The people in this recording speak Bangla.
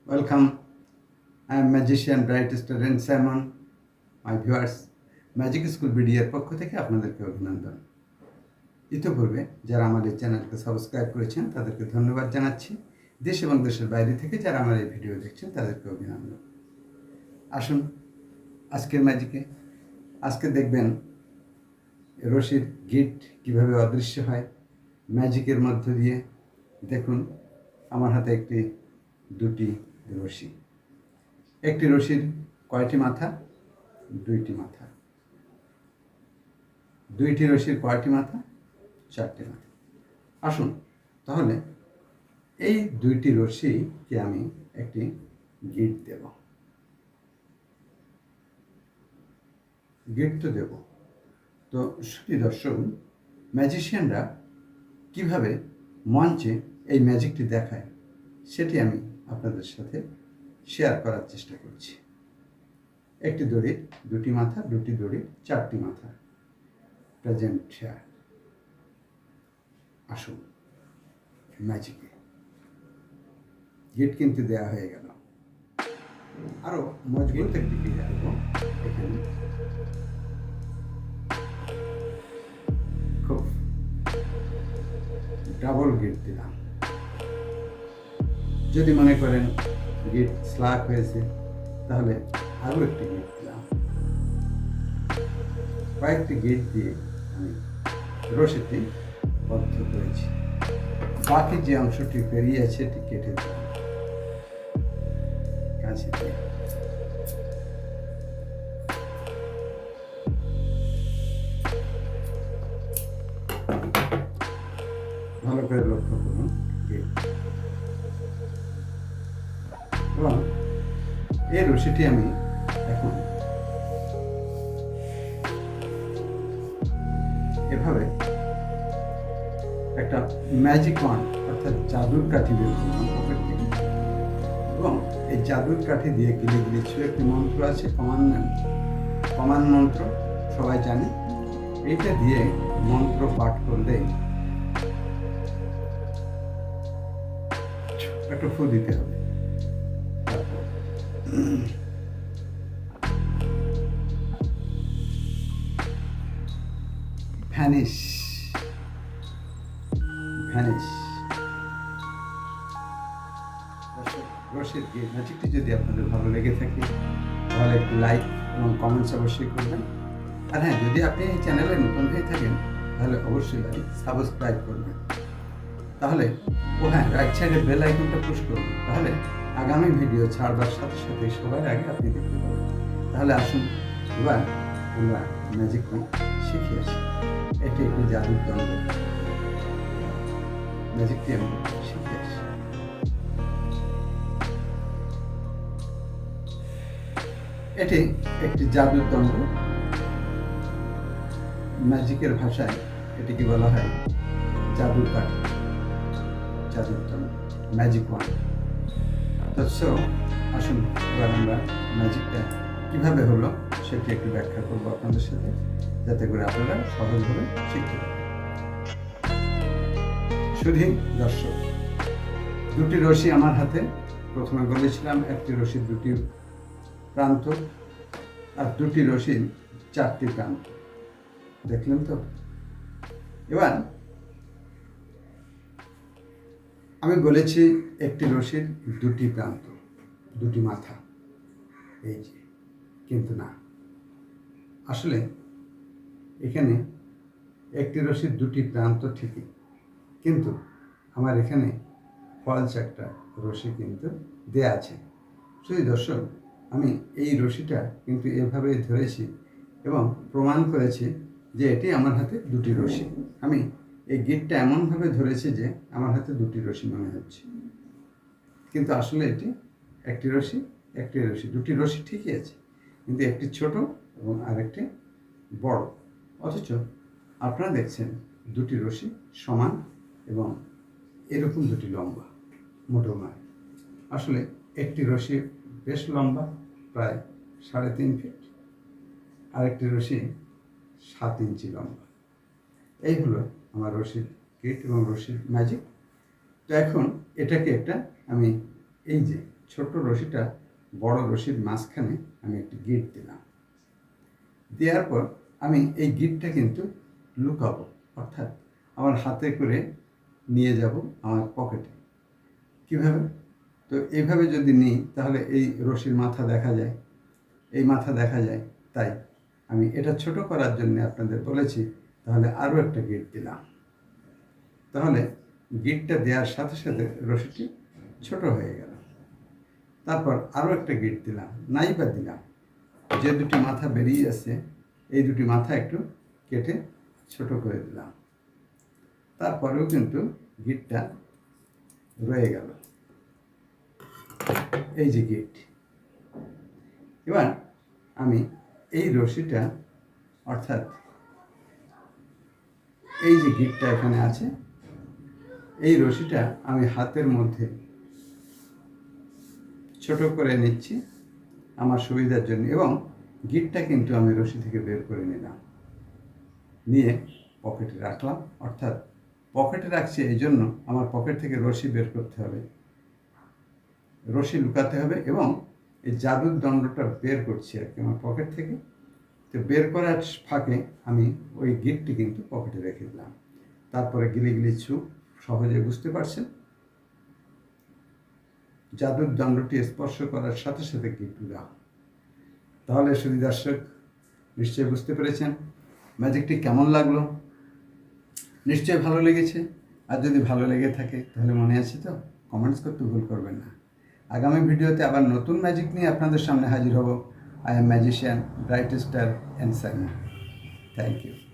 Welcome. I am magician, bright student Simon. My viewers, magic school বিডিএর পক্ষ থেকে আপনাদেরকে অভিনন্দন। ইতিপূর্বে যারা আমার এই চ্যানেলকে সাবস্ক্রাইব করেছেন তাদেরকে ধন্যবাদ জানাচ্ছি। দেশ এবং দেশের বাইরে থেকে যারা আমার এই ভিডিও দেখছেন তাদেরকে অভিনন্দন। আসুন আজকের ম্যাজিকে আজকে দেখবেন রশির গিট কিভাবে অদৃশ্য হয় ম্যাজিকের মধ্য দিয়ে। দেখুন আমার হাতে দুটি রশি। একটি রশির কয়টি মাথা? দুইটি মাথা। দুইটি রশির কয়টি মাথা? চারটি মাথা। আসুন তাহলে এই দুইটি রশিকে আমি একটি গিট দেব। গিট তো দেব। তো শুধু দর্শক, ম্যাজিশিয়ানরা কিভাবে মঞ্চে এই ম্যাজিকটি দেখায় সেটি আমি আপনাদের সাথে শেয়ার করার চেষ্টা করছি। একটি দড়ির দুটি মাথা, দুটি দড়ির চারটি মাথা। Present share. আসুন ম্যাজিকে গিট কিন্তু দেওয়া হয়ে গেল। আরো মজবুত একটি গিট দেব। এখানে খুব ডাবল গিট দিলাম। যদি মনে করেন গিট স্লাক হয়েছে তাহলে আরও একটি গিট দিলাম। কয়েকটি গিট দিয়ে আমি রশিটি বদ্ধ করেছি। বাকি যে অংশটি বেরিয়ে আছে এটি কেটে দিলাম কাঁচি দিয়ে। ভালো করে লক্ষ্য করুন গিট। এবং এই রশিটি আমি এখন এভাবে একটা ম্যাজিক ওয়ান্ড অর্থাৎ জাদুর কাঠি বের করলাম পকেট থেকে। এবং এই জাদুর কাঠি দিয়ে গিলে গিলে ছিল একটি মন্ত্র আছে, কমান্ড মন্ত্র, সবাই জানে। এইটা দিয়ে মন্ত্র পাঠ করলেই একটা ফু দিতে হবে। Vanish vanish. রশির গিট ম্যাজিকটি যদি আপনাদের ভালো লেগে থাকে তাহলে একটু লাইক এবং কমেন্টস অবশ্যই করবেন। আর হ্যাঁ, যদি আপনি এই চ্যানেলে নতুন হয়ে থাকেন তাহলে অবশ্যই সাবস্ক্রাইব করবেন। তাহলে হ্যাঁ, রাইট সাইডে বেল আইকনটা পুশ করবেন। তাহলে আগামী ভিডিও ছাড়বার সাথে সাথে সবার আগে আপনি দেখতে পাবেন। তাহলে আসুন এবার আমরা ম্যাজিক শিখে আসি। এটি একটি জাদুর দণ্ড। ম্যাজিকটি আমরা শিখে আসি। এটি একটি জাদুর দণ্ড। ম্যাজিকের ভাষায় এটিকে বলা হয় জাদুর কাঠি, জাদুর দণ্ড, ম্যাজিক ওয়ান্ড। তো আসুন এবার আমরা ম্যাজিকটা কিভাবে হলো সেটি একটু ব্যাখ্যা করবো আপনাদের সাথে, যাতে করে আপনারা সহজভাবে শিখতে পারেন। শুধু দর্শক, দুটি রশি আমার হাতে। প্রথমে বলেছিলাম একটি রশির দুটি প্রান্ত আর দুটি রশির চারটি প্রান্ত। দেখলেন তো? এবার আমি বলেছি একটি রশির দুটি প্রান্ত, দুটি মাথা, এই যে। কিন্তু না, আসলে এখানে একটি রশির দুটি প্রান্ত ঠিকই, কিন্তু আমার এখানে ফলস একটা রশি কিন্তু দেয়া আছে। শুধু দর্শক, আমি এই রশিটা কিন্তু এভাবে ধরেছি এবং প্রমাণ করেছি যে এটি আমার হাতে দুটি রশি। আমি এই গিটটা এমনভাবে ধরেছি যে আমার হাতে দুটি রশি মনে হচ্ছে, কিন্তু আসলে এটি একটি রশি, একটি রশি। দুটি রশি ঠিকই আছে, কিন্তু একটি ছোট এবং আরেকটি বড়। অথচ আপনারা দেখছেন দুটি রশি সমান এবং এরকম দুটি লম্বা, মোটো নয়। আসলে একটি রশি বেশ লম্বা, প্রায় 3.5 ফিট, আরেকটি রশি 7 ইঞ্চি লম্বা। এই হলো আমার রশির গিট এবং রশির ম্যাজিক। তো এখন এটাকে আমি এই যে ছোট রশিটা বড় রশির মাঝখানে আমি একটি গিট দিলাম। দেওয়ার পর আমি এই গিটটা কিন্তু লুকাবো, অর্থাৎ আমার হাতে করে নিয়ে যাব আমার পকেটে। কীভাবে? তো এইভাবে যদি নিই তাহলে এই রশির মাথা দেখা যায়, এই মাথা দেখা যায়। তাই আমি এটা ছোট করার জন্য আপনাদের বলেছি, তাহলে আরও একটা গিট দিলাম। তাহলে গিটটা দেওয়ার সাথে সাথে রশিটি ছোট হয়ে গেল। তারপর আরও একটা গিট দিলাম, নাই বা দিলাম, যে দুটি মাথা বেরিয়ে আছে এই দুটি মাথা একটু কেটে ছোট করে দিলাম। তারপরেও কিন্তু গিটটা রয়ে গেল, এই যে গিট। এবার আমি এই রশিটা, অর্থাৎ এই যে গিটটা এখানে আছে, এই রশিটা আমি হাতের মধ্যে ছোট করে নিচ্ছি আমার সুবিধার জন্য, এবং গিটটা কিন্তু আমি রশি থেকে বের করে নিলাম, নিয়ে পকেটে রাখলাম। অর্থাৎ পকেটে রাখছি এই জন্য আমার পকেট থেকে রশি বের করতে হবে, রশি লুকাতে হবে, এবং এই জাদুর দণ্ডটা বের করছি আর কি আমার পকেট থেকে। তো বের করার ফাঁকে আমি ওই গিটটি কিন্তু পকেটে রেখে দিলাম। তারপরে গিলি গিলি ছুপ, সহজে বুঝতে পারছেন, জাদুর দণ্ডটি স্পর্শ করার সাথে সাথে গিট উড়া। তাহলে শুধু দর্শক নিশ্চয়ই বুঝতে পেরেছেন ম্যাজিকটি কেমন লাগলো। নিশ্চয়ই ভালো লেগেছে। আর যদি ভালো লেগে থাকে তাহলে মনে আছে তো, কমেন্টস করতে ভুল করবেন না। আগামী ভিডিওতে আবার নতুন ম্যাজিক নিয়ে আপনাদের সামনে হাজির হব। I am magician Bright Star and Simon. Thank you.